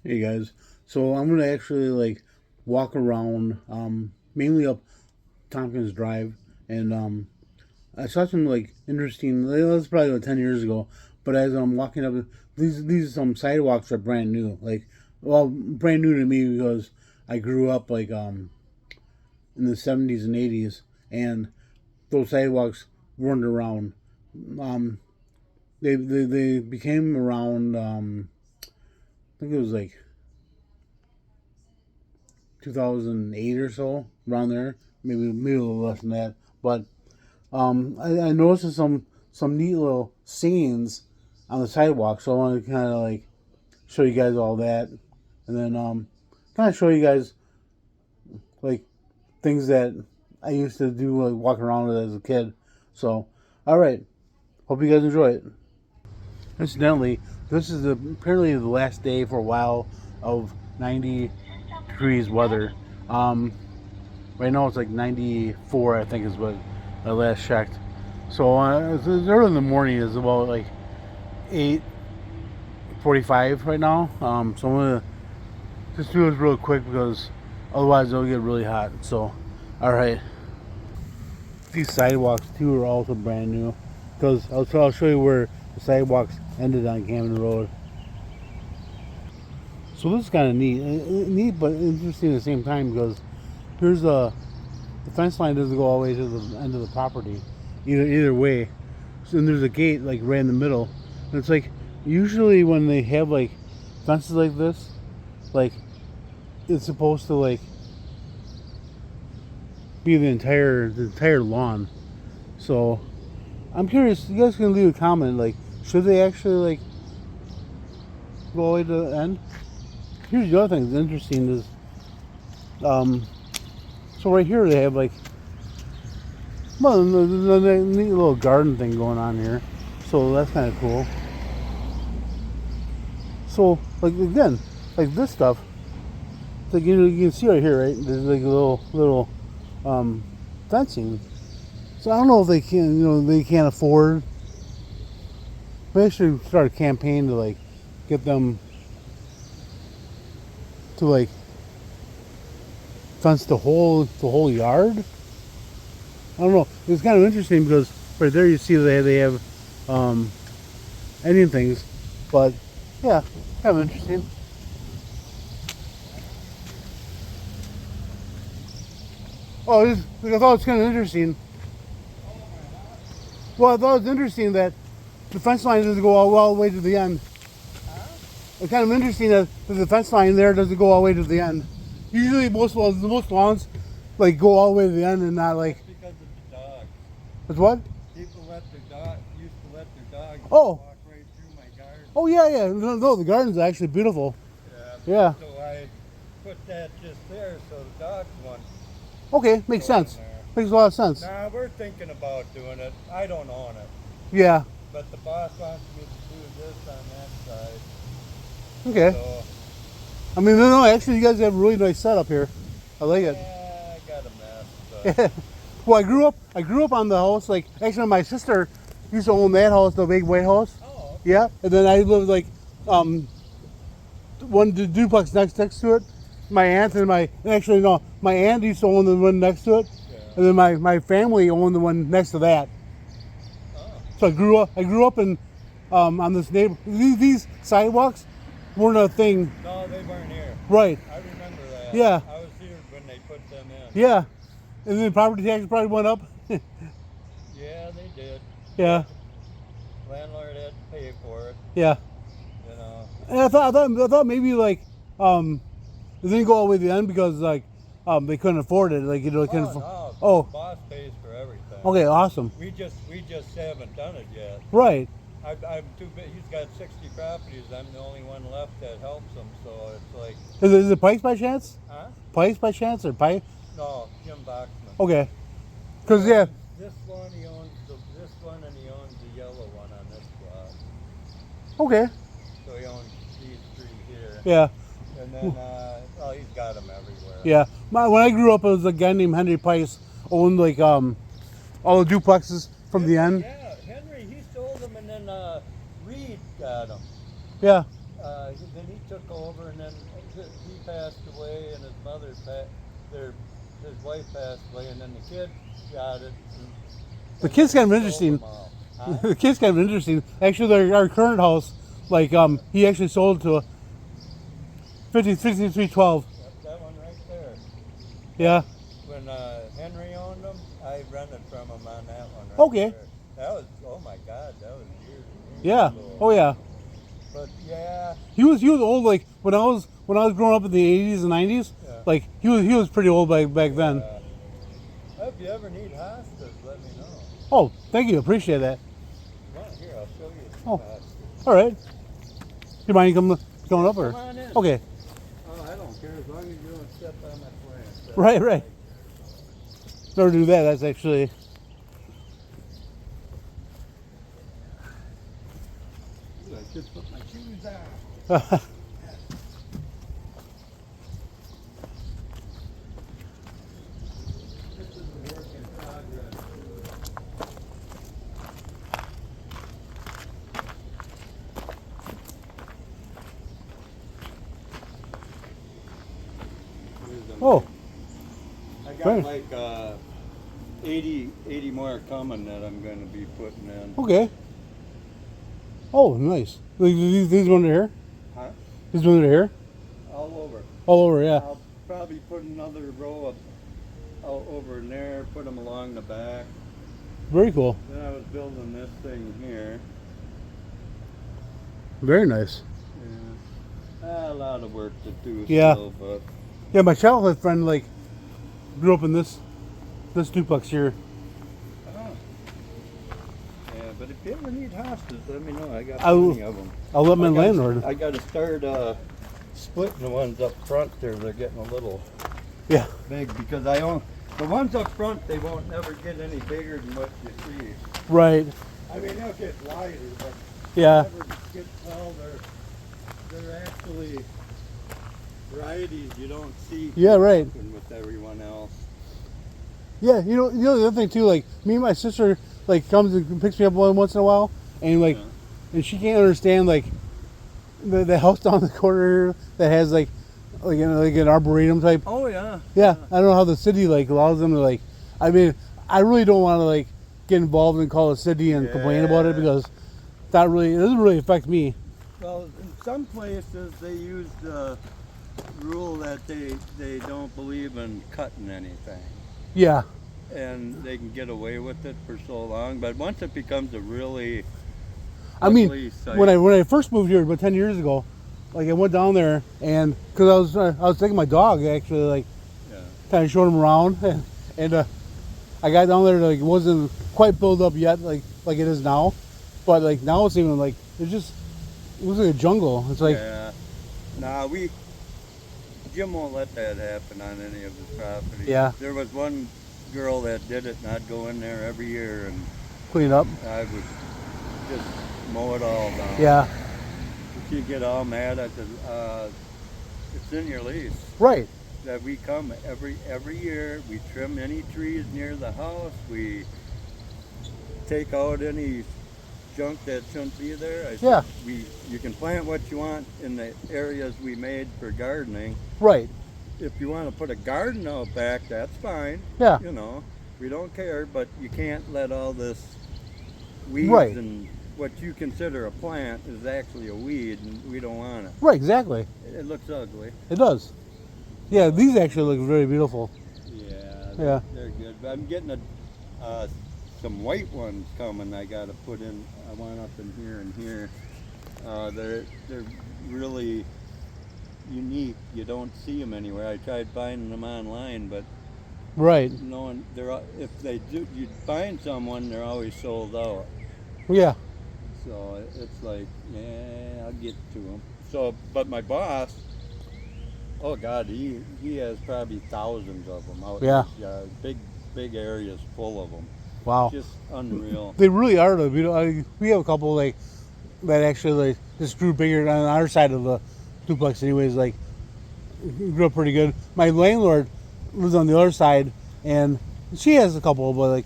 Hey guys, so I'm gonna actually walk around, mainly up Tompkins Drive, and I saw some interesting. It was probably about 10 years ago, but as I'm walking up, these sidewalks are brand new, well, brand new to me because I grew up in the 70s and 80s, and those sidewalks weren't around. Um, they became around. I think it was 2008 or so, around there, maybe a little less than that. But I noticed some neat little scenes on the sidewalk, so I want to kind of show you guys all that, and then kind of show you guys like things that I used to do, walking around with as a kid. So, all right, hope you guys enjoy it. Incidentally, this is apparently the last day for a while of 90 degrees weather. Um, Right now it's like 94, I think is what I last checked. So it's early in the morning. It's about 8:45 right now. So I'm gonna just do this real quick because otherwise it'll get really hot. So, all right. These sidewalks too are also brand new because I'll show you where the sidewalks ended on Camden Road. So this is kind of neat but interesting at the same time because here's the fence line doesn't go all the way to the end of the property, either way. So, and there's a gate right in the middle. And it's usually when they have fences like this, like it's supposed to be the entire lawn. So I'm curious. You guys can leave a comment. Should they actually go all the way to the end? Here's the other thing that's interesting is so right here they have well, the neat little garden thing going on here, so that's kind of cool. So again, this stuff, you can see right here, right? There's a little fencing. So I don't know if they can, they can't afford. They should start a campaign to get them to fence the whole yard. I don't know. It's kind of interesting because right there you see they have Indian things, but yeah, kind of interesting. Oh, I thought it was kind of interesting. Well, I thought it was interesting that the fence line doesn't go all the way to the end. It's kind of interesting that the fence line there doesn't go all the way to the end. Usually most lawns go all the way to the end and not Because of the dogs. It's what? People used to let their dogs Oh. walk right through my garden. Oh yeah. No, the garden's actually beautiful. Yeah. So I put that just there so the dogs won't. Okay, makes sense. Makes a lot of sense. Nah, we're thinking about doing it. I don't own it. Yeah. But the boss wants me to do this on that side. Okay. So, I mean, no, actually, you guys have a really nice setup here. I like it. yeah, I got a mess. But Well, I grew up on the house. Actually, my sister used to own that house, the big white house. oh, Yeah, and then I lived one duplex next to it. My aunt and my aunt used to own the one next to it, yeah. and then my family owned the one next to that. Oh. So I grew up in on this neighbor. These sidewalks weren't a thing. No, they weren't here. Right. I remember that. Yeah. I was here when they put them in. Yeah. And then property taxes probably went up. Yeah, they did. Yeah. Landlord had to pay for it, Yeah. you know. And I thought maybe it didn't go all the way to the end because they couldn't afford it. Couldn't. No, Oh. the boss pays for everything. Okay. Awesome. We just haven't done it yet. Right. I'm too big. He's got 60 properties. I'm the only one left that helps him. So it's like, Is it Pikes by chance? huh? Pikes by chance or Pike? No, Jim Boxman. Okay. Cause yeah. This one he owns this one, and he owns the yellow one on this block. Okay. So he owns these three here. Yeah. And then, well, he's got them everywhere. Yeah. When I grew up, it was a guy named Henry Price owned all the duplexes from the end. Yeah, Henry, he sold them, and then Reed got them. Yeah. Then he took over, and then he passed away, and his his wife passed away, and then the kid got it. The kid's kind of interesting. Huh? The kid's kind of interesting. Actually, our current house, like he actually sold to 5312. That one right there. Yeah. When Henry owned them, I rented from him on that one. Right Okay. there. That was, oh my God, that was years and years Yeah. ago. Oh yeah. But yeah. He was old, like when I was growing up in the 80s and 90s. Yeah. Like he was pretty old back then. If you ever need hospice, let me know. Oh, thank you. Appreciate that. Come on, here, I'll show you. Oh. Hospice. All right. You mind coming up or? Come on in. Okay. Oh, I don't care as long as you don't step on my plant. Right. Never do that. That's actually. I just put my shoes on. This is a work in progress. Oh. I got Right. like 80 more coming that I'm going to be putting in. Okay. Oh, nice. These ones are here. Huh? These ones are here. All over. All over. Yeah. I'll probably put another row of out over in there, put them along the back. Very cool. Then I was building this thing here. Very nice. Yeah. A lot of work to do Yeah. still, but Yeah, my childhood friend like grew up in this duplex here. yeah, but if you ever need hospice, let me know. I got I will- plenty of them. I'll let my landlord. I got to start splitting the ones up front there. They're getting a little Yeah. big because I own the ones up front. They won't never get any bigger than what you see. Right. I mean, they'll get wider, but Yeah. never get tall. They're actually varieties you don't see. Yeah. Right. With everyone else. Yeah. You know the other thing too. Like me and my sister like comes and picks me up once in a while, and like, Yeah. and she can't understand like the house down the corner that has like an arboretum type. Oh yeah. Yeah. I don't know how the city like allows them to like. I mean, I really don't want to like get involved and call the city and complain about it Yeah. because it doesn't really affect me. Well, in some places they use the rule that they don't believe in cutting anything, Yeah. and they can get away with it for so long. But once it becomes a really I mean, ugly sight, when I first moved here about 10 years ago, like I went down there and because I was taking my dog actually like yeah, kind of showing him around and I got down there like it wasn't quite built up yet like it is now, but like now it's even like it looks like a jungle. It's like yeah. Nah, Jim won't let that happen on any of his property. Yeah. There was one girl that did it, and I'd go in there every year, and clean up. I would just mow it all down. Yeah. She'd get all mad. I said, it's in your lease Right. that we come every year. We trim any trees near the house. We take out any junk that shouldn't be there. I said, Yeah. You can plant what you want in the areas we made for gardening. Right. If you want to put a garden out back, that's fine. Yeah. You know, we don't care, but you can't let all this weeds Right. and what you consider a plant is actually a weed, and we don't want it. Right. Exactly. It looks ugly. It does. Yeah. These actually look very beautiful. Yeah. Yeah. They're good. But I'm getting some white ones coming. I got to put in. I want up in here and here. They're really unique. You don't see them anywhere. I tried finding them online, but Right. no one. If they do, you find someone, they're always sold out. Yeah. So it's like, yeah, I'll get to them. So, but my boss, oh God, he has probably thousands of them out. Yeah. Yeah, big areas full of them. Wow. Just unreal. They really are though. We have a couple like that actually like just grew bigger on our side of the duplex. Anyways, like grew up pretty good. My landlord lives on the other side, and she has a couple, but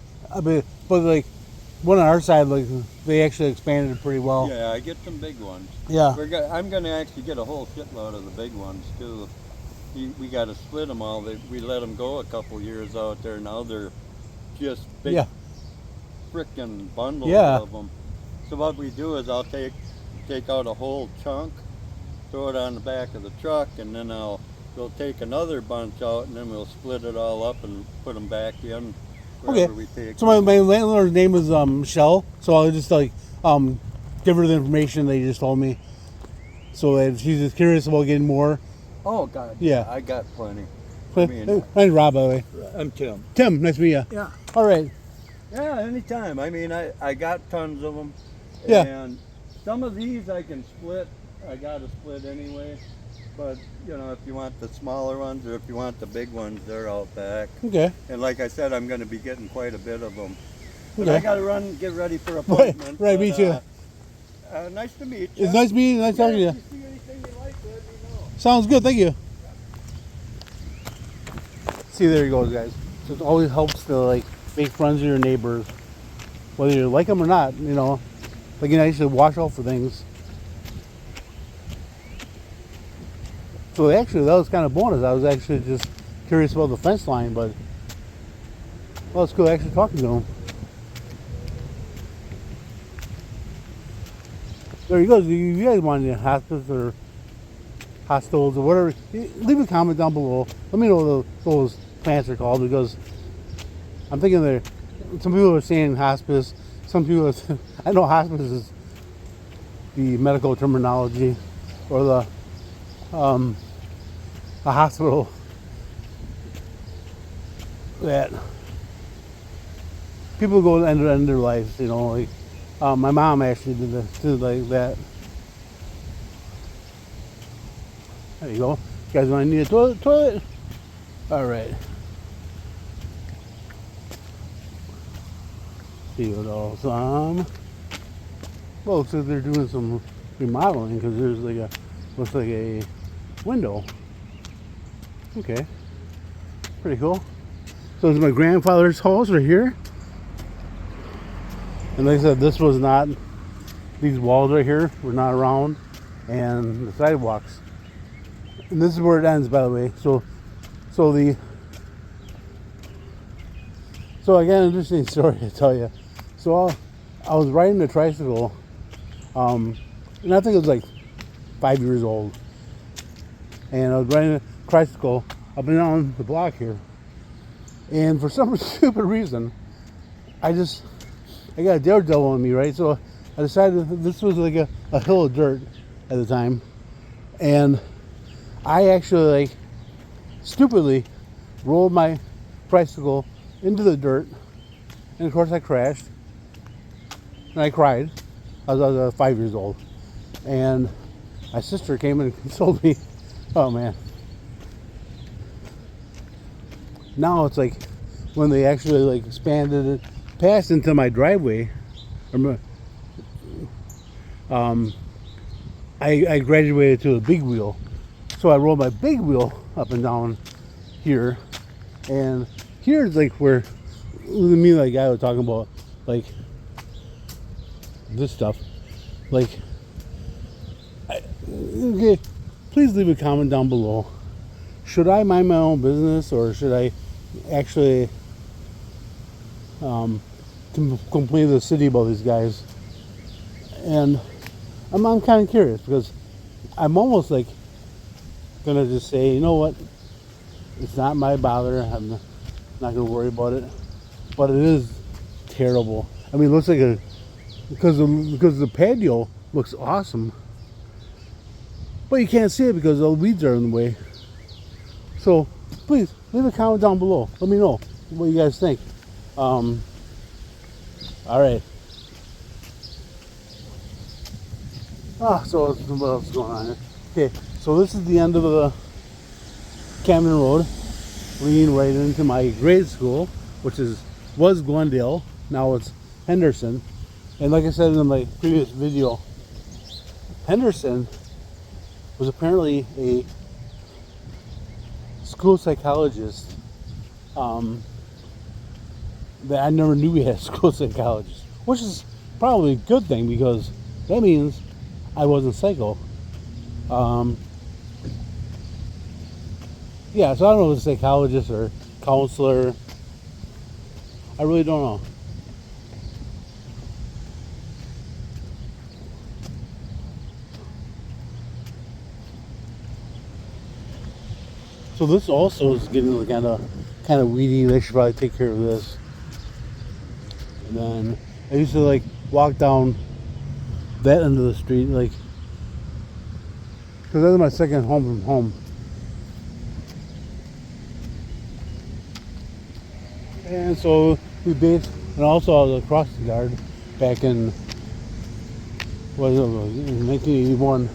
like one on our side, like they actually expanded it pretty well. Yeah, I get some big ones. Yeah. I'm going to actually get a whole shitload of the big ones too. We got to split them all. We let them go a couple years out there. Now they're just big frickin' bundles of them. So what we do is I'll take out a whole chunk, throw it on the back of the truck, and then we'll take another bunch out, and then we'll split it all up and put them back in wherever we take. So my landlord's name is Michelle. So I'll just like give her the information they just told me. So that she's just curious about getting more. Oh God. Yeah. I got plenty. My name's Rob, by the way. I'm Tim. Tim, nice to meet you. Yeah. All right. Yeah, anytime. I mean, I got tons of them. Yeah. And some of these I can split. I got to split anyway. But, you know, if you want the smaller ones or if you want the big ones, they're out back. Okay. And like I said, I'm going to be getting quite a bit of them. But Okay. I got to run and get ready for appointments. Right, me too. Nice to meet you. It's nice meeting you. Nice talking to you. If you see anything you like, let me know. Sounds good. Thank you. See, there he goes, guys. So it always helps to like make friends with your neighbors, whether you like them or not. You know, like you actually watch out for things. So actually, that was kind of bonus. I was actually just curious about the fence line, but well, it's cool actually talking to him. There he goes. If you guys want any hospice or hostels or whatever, leave a comment down below. Let me know what those plants are called, because I'm thinking some people are saying hospice. Some people I know hospice is the medical terminology, or the a hospital that people go to end their lives, you know, like my mom actually did like that. There you go. You guys want to need a toilet? All right. See what else? Well, looks like they're doing some remodeling, because there's like looks like a window. Okay, pretty cool. So it's my grandfather's house right here, and like I said, this was not, these walls right here were not around, and the sidewalks. And this is where it ends, by the way. So I got an interesting story to tell you. So I was riding a tricycle, and I think it was like 5 years old, and I was riding a tricycle up and down the block here, and for some stupid reason, I got a daredevil on me, right? So I decided this was like a hill of dirt at the time, and I actually like stupidly rolled my tricycle into the dirt, and of course I crashed, and I cried. I was 5 years old, and my sister came and consoled me. Oh man. Now it's like when they actually like expanded it past into my driveway. I graduated to a big wheel, so I rolled my big wheel up and down here, and here's like where me and that guy was talking about, like this stuff. Like, okay, please leave a comment down below. Should I mind my own business, or should I actually complain to the city about these guys? And I'm kind of curious, because I'm almost like gonna just say, you know what, it's not my bother. I'm not gonna worry about it. But it is terrible. I mean, it looks like because the patio looks awesome, but you can't see it because the weeds are in the way. So please leave a comment down below. Let me know what you guys think. All right. So what else is going on here? Okay, so this is the end of the Camden Road, leading right into my grade school, which was Glendale. Now it's Henderson. And like I said in my previous video, Henderson was apparently a school psychologist that I never knew we had a school psychologist. which is probably a good thing because that means I wasn't psycho. Yeah, so I don't know if it's a psychologist or counselor. I really don't know. So this also is getting kind of weedy. They should probably take care of this. And then I used to like walk down that end of the street, like, because that's my second home from home. And so we bathed, and also I was across the yard back in, what was it, in 1981.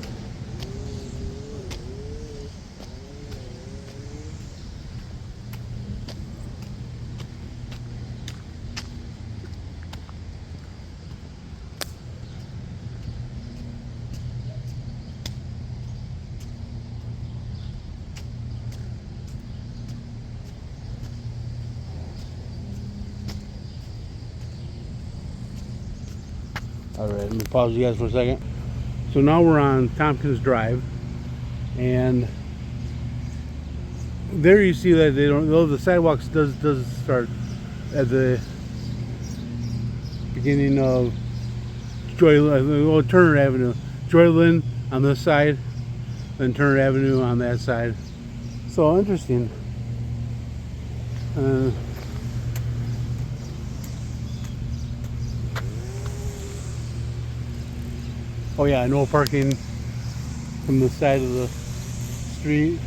Alright, let me pause you guys for a second. So now we're on Tompkins Drive, and there you see that they don't, though the sidewalks does start at the beginning of Turner Avenue. Joyland on this side, then Turner Avenue on that side. So interesting. Oh yeah, no parking from the side of the street.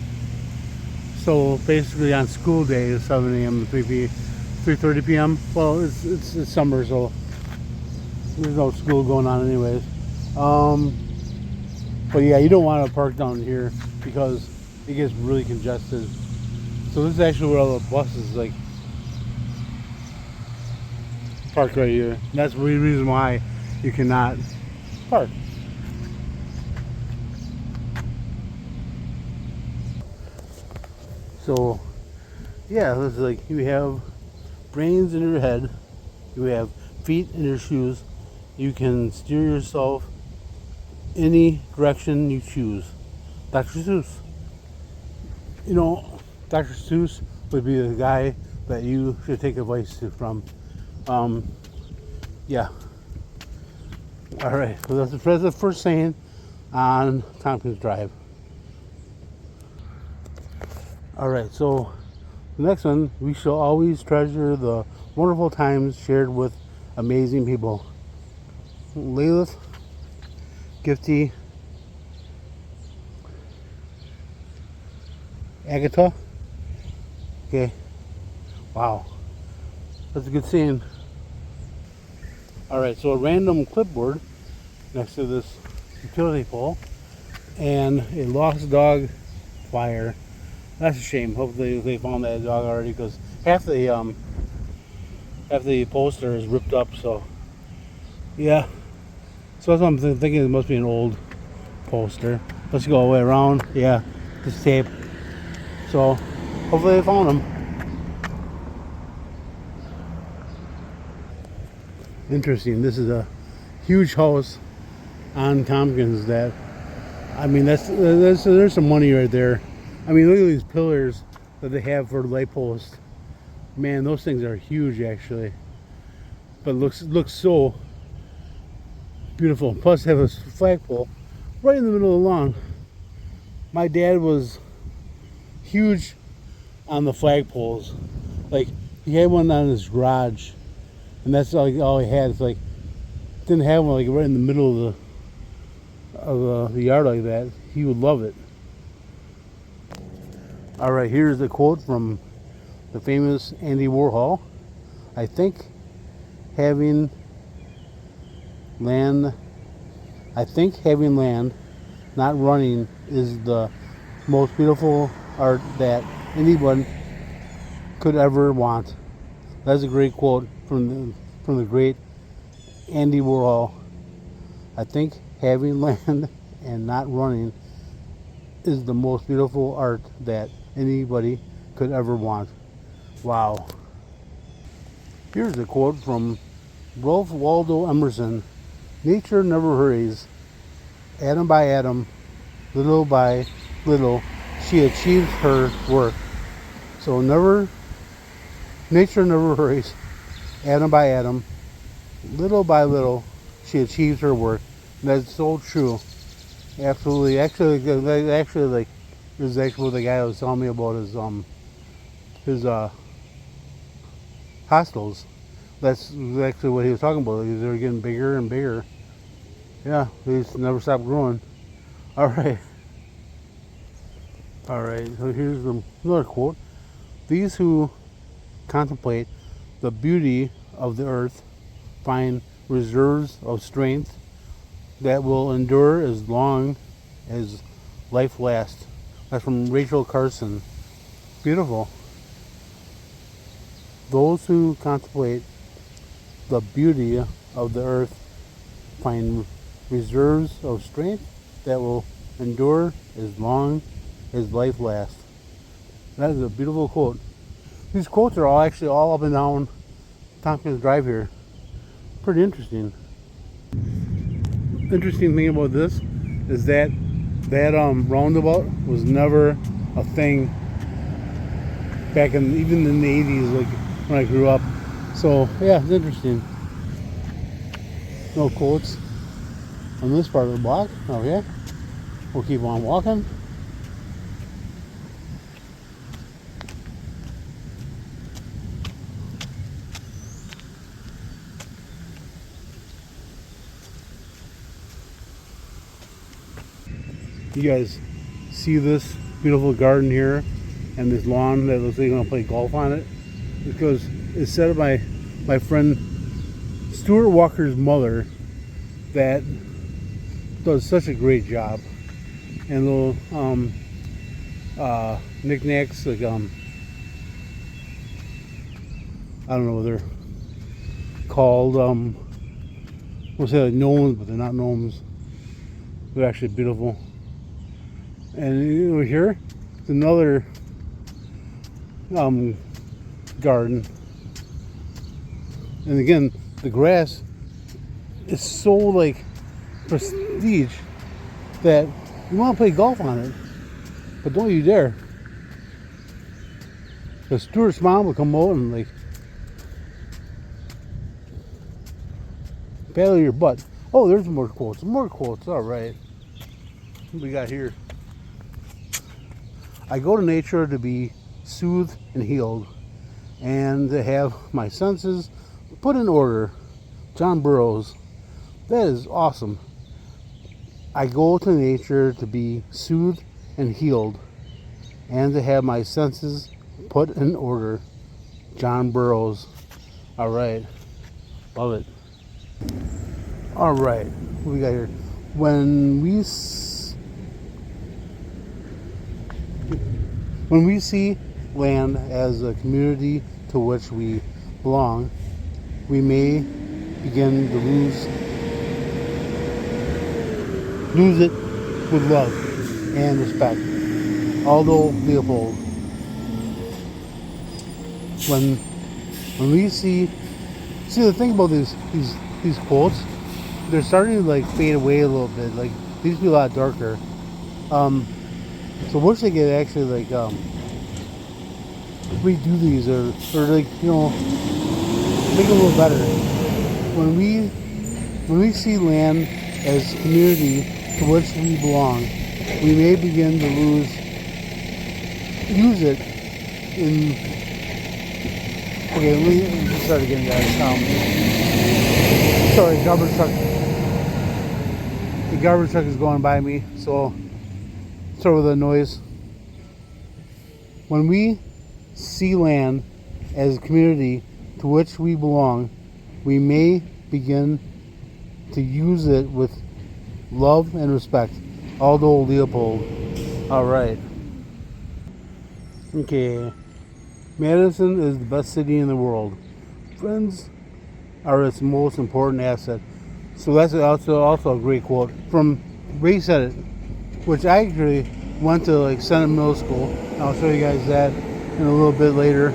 So basically on school days, 7 a.m. to 3:30 p.m. Well, it's summer, so there's no school going on anyways. But yeah, you don't want to park down here because it gets really congested. So this is actually where all the buses like park right here. And that's the reason why you cannot park. So yeah, it's like you have brains in your head, you have feet in your shoes, you can steer yourself any direction you choose. Dr. Seuss. You know, Dr. Seuss would be the guy that you should take advice from. Yeah. Alright, so that's the first saying on Tompkins Drive. Alright, so the next one, we shall always treasure the wonderful times shared with amazing people. Lailah Gifty Akita. Okay. Wow. That's a good scene. Alright, so a random clipboard next to this utility pole and a lost dog flyer. That's a shame. Hopefully they found that dog already, because half the poster is ripped up. So yeah, so that's what I'm thinking. It must be an old poster. Let's go all the way around. Yeah, this tape. So hopefully they found him. Interesting. This is a huge house on Tompkins. That, I mean, there's some money right there. I mean, look at these pillars that they have for light posts. Man, those things are huge, actually. But looks so beautiful. Plus, they have a flagpole right in the middle of the lawn. My dad was huge on the flagpoles. Like, he had one on his garage, and that's like all he had. It's like, didn't have one like right in the middle of the yard like that. He would love it. Alright, here's a quote from the famous Andy Warhol. I think having land, not running, is the most beautiful art that anyone could ever want. That's a great quote from the great Andy Warhol. I think having land and not running is the most beautiful art that anybody could ever want. Wow. Here's a quote from Ralph Waldo Emerson. Nature never hurries. Atom by atom, little by little, she achieves her work. So nature never hurries. Atom by atom, little by little, she achieves her work. And that's so true. Absolutely. Actually, like, this is actually what the guy was telling me about his hostels. That's actually what he was talking about. They're getting bigger and bigger. Yeah, they just never stop growing. All right. All right. So here's another quote. These who contemplate the beauty of the earth find reserves of strength that will endure as long as life lasts. That's from Rachel Carson. Beautiful. Those who contemplate the beauty of the earth find reserves of strength that will endure as long as life lasts. That is a beautiful quote. These quotes are all up and down Tompkins Drive here. Pretty interesting. Interesting thing about this is that roundabout was never a thing back even in the 80s, like when I grew up. So yeah, it's interesting. No quotes on this part of the block. Okay, we'll keep on walking. You guys see this beautiful garden here and this lawn that looks like you're gonna play golf on it? Because it's said by my friend Stuart Walker's mother that does such a great job. And little knickknacks, like I don't know what they're called. We'll say like gnomes, but they're not gnomes. They're actually beautiful. And over here, it's another garden. And again, the grass is so like prestige that you want to play golf on it, but don't you dare. Because Stuart's mom will come out and like paddle your butt. Oh, there's more quotes. More quotes. All right. What we got here? I go to nature to be soothed and healed, and to have my senses put in order. John Burroughs. That is awesome. I go to nature to be soothed and healed, and to have my senses put in order. John Burroughs. All right. Love it. All right. What we got here? When we see land as a community to which we belong, we may begin to lose it with love and respect. Aldo Leopold. When we see the thing about these quotes, they're starting to like fade away a little bit. Like they used to be a lot darker. So wish they could actually like redo these or like, you know, make it a little better. When we see land as community to which we belong, we may begin to use it in. Okay, let me start again, guys. Sorry, garbage truck. The garbage truck is going by me, so sorry for the noise. When we see land as a community to which we belong, we may begin to use it with love and respect. Aldo Leopold. All right. Okay. Madison is the best city in the world. Friends are its most important asset. So that's also a great quote from Ray Sennet, which I actually went to like Sennet Middle School. I'll show you guys that in a little bit later.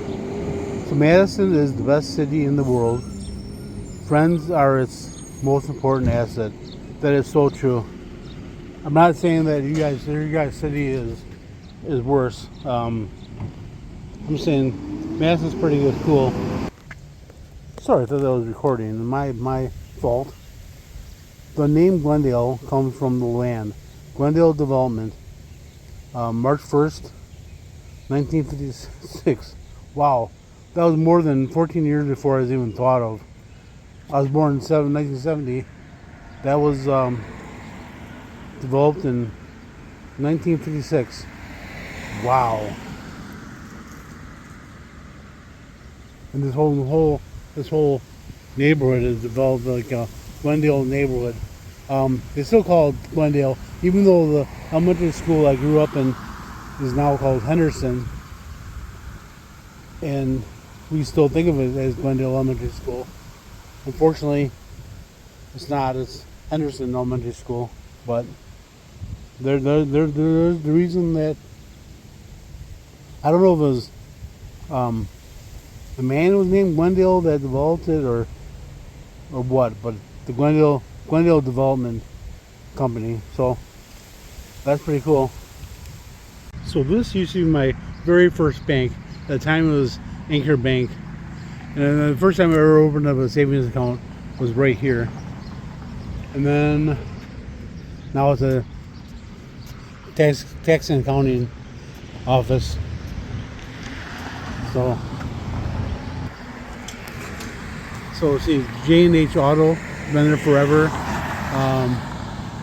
So Madison is the best city in the world. Friends are its most important asset. That is so true. I'm not saying that you guys city is worse. I'm saying Madison's pretty good, cool. Sorry, I thought that was recording. My fault. The name Glendale comes from the land. Glendale Development. March 1st, 1956. Wow. That was more than 14 years before I was even thought of. I was born in 1970. That was developed in 1956. Wow. And this whole neighborhood is developed like a Glendale neighborhood. They still call it Glendale, even though the elementary school I grew up in is now called Henderson, and we still think of it as Glendale Elementary School. Unfortunately, it's not. It's Henderson Elementary School, but there's the reason that I don't know if it was the man who was named Glendale that developed it or what, but the Glendale Development Company. So that's pretty cool. So this used to be my very first bank. At the time it was Anchor Bank. And the first time I ever opened up a savings account was right here. And then now it's a tax and accounting office. So see, J&H Auto, been there forever.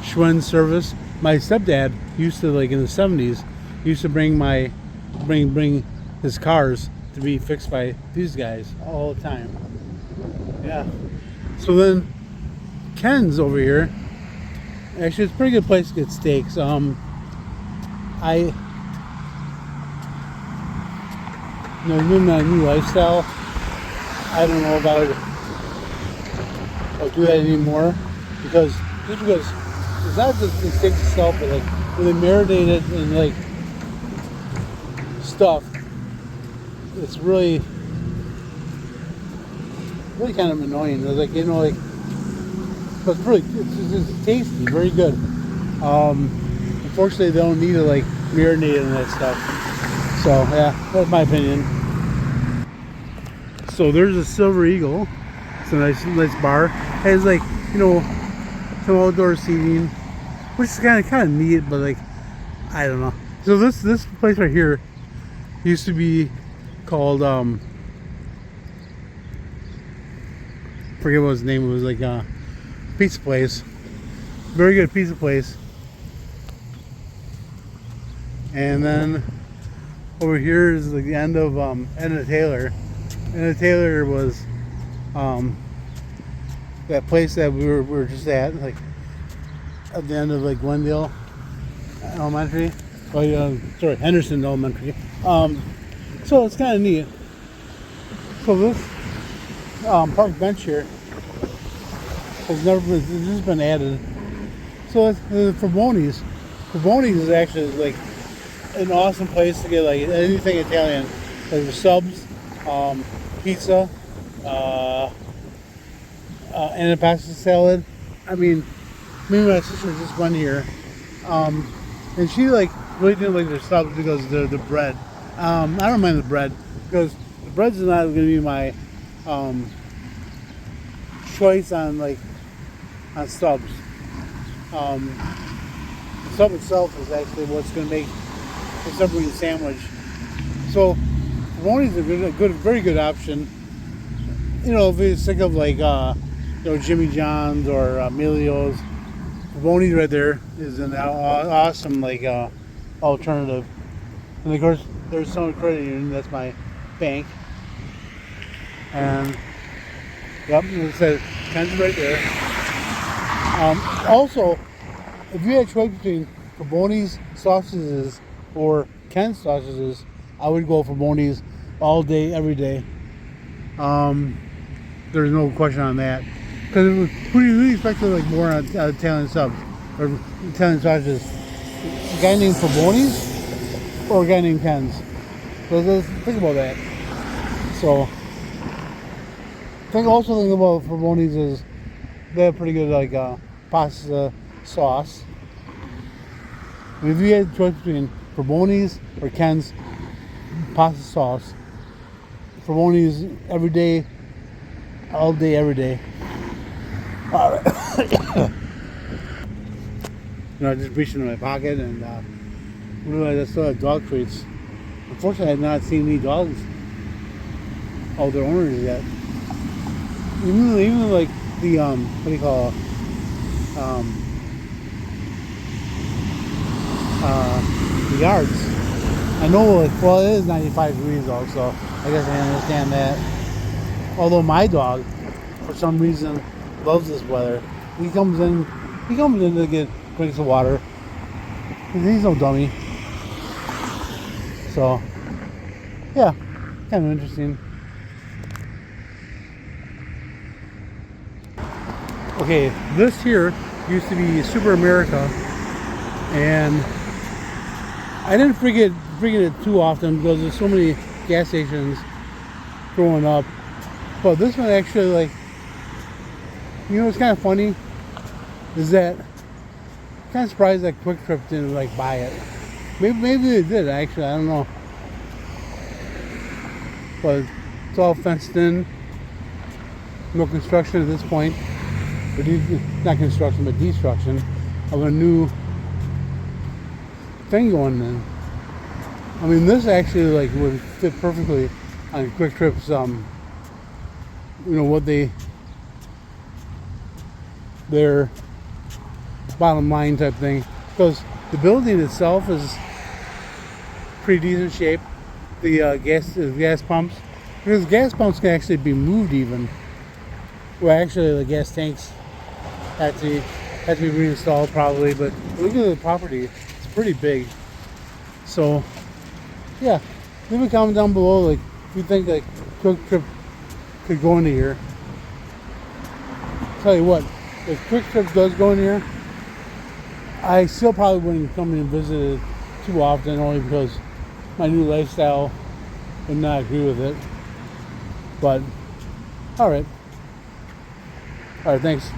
Schwenn service. My stepdad used to, like in the 70s, used to bring his cars to be fixed by these guys all the time. Yeah. So then Ken's over here. Actually, it's a pretty good place to get steaks. Living that new lifestyle, I don't know if I'll do that anymore, because it's not just the steak itself, but like when they marinate it in like stuff, it's really kind of annoying. It's like, but it's tasty, very good. Unfortunately, they don't need to like marinate in that stuff. So yeah, that's my opinion. So there's a Silver Eagle. It's a nice bar. It has like, some outdoor seating, which is kind of neat, but like, I don't know. So this place right here used to be called forget what his name was, like a pizza place. Very good pizza place. And then over here is like the end of Edna Taylor. Edna Taylor was that place that we were just at, like at the end of like Glendale Elementary. Sorry, Henderson Elementary. So it's kind of neat. So this park bench here has just been added. So it's Fraboni's. Fraboni's is actually like an awesome place to get like anything Italian. Like subs, pizza, antipasta salad. I mean, me and my sister just went here, and she like really didn't like their subs because the bread. I don't mind the bread because the bread's not going to be my choice on subs. The sub itself is actually what's going to make the submarine sandwich. So Fraboni's a very good option. If you think of like Jimmy John's or Emilio's, Fraboni's right there is an awesome alternative. And of course, there's some credit union. That's my bank. And yep, it says Ken's right there. Also, if you had a choice between Fraboni's sausages or Ken's sausages, I would go Fraboni's all day, every day. There's no question on that. Because who do you expect to like more on Italian subs or Italian sausages? A guy named Fraboni's or a guy named Ken's? So let's think about that. So thing also thing about Fraboni's is they have pretty good like pasta sauce. I mean, if you had a choice between Fraboni's or Ken's pasta sauce, Fraboni's every day, all day, every day. I just reached into my pocket and realized I still had dog treats. Unfortunately, I had not seen any dogs of their owners yet. Even like the what do you call it? The yards. I know, like, well, it is 95 degrees though, so I guess I understand that. Although my dog, for some reason, loves this weather. He comes in to get drinks of water. He's no dummy. So, yeah, kind of interesting. Okay, this here used to be Super America, and I didn't forget it too often because there's so many gas stations growing up. But this one actually, like, you know what's kind of funny is that I'm kind of surprised that Quick Trip didn't like buy it. Maybe they did actually, I don't know. But it's all fenced in, no construction at this point. Not construction, but destruction of a new thing going in. I mean, this actually like would fit perfectly on Quick Trip's, you know, what their bottom line type thing, because the building itself is pretty decent shape. The gas pumps, because gas pumps can actually be moved even. Well, actually, the gas tanks had to be reinstalled probably, but look at the property, it's pretty big. So yeah, leave a comment down below, like, if you think like Quick Trip could go into here. Tell you what, if Quick Trip does go in here, I still probably wouldn't come in and visit it too often, only because my new lifestyle would not agree with it. But alright, thanks.